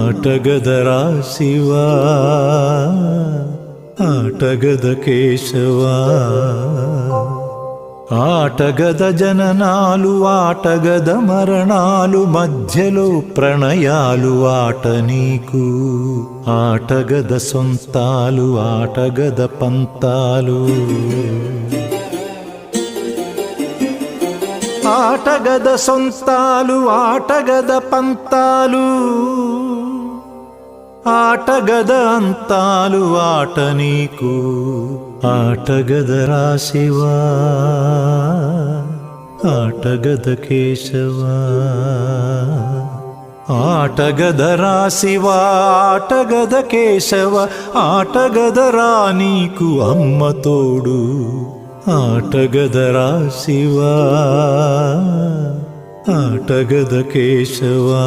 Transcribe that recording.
ఆటగదరా శివా ఆటగద కేశవా ఆటగద జననాలు ఆటగద మరణాలు మధ్యలో ప్రణయాలు ఆట నీకు ఆటగద సొంతాలు ఆటగద పంతాలు ఆటగద సొంతాలు ఆటగద పంతాలు ఆటగద అంతాలు ఆట నీకు ఆటగదరా శివా ఆటగద కేశవా ఆటగదరా శివా ఆటగద కేశవ ఆటగదరా నీకు అమ్మ తోడు ఆటగదరా శివా ఆటగద కేశవా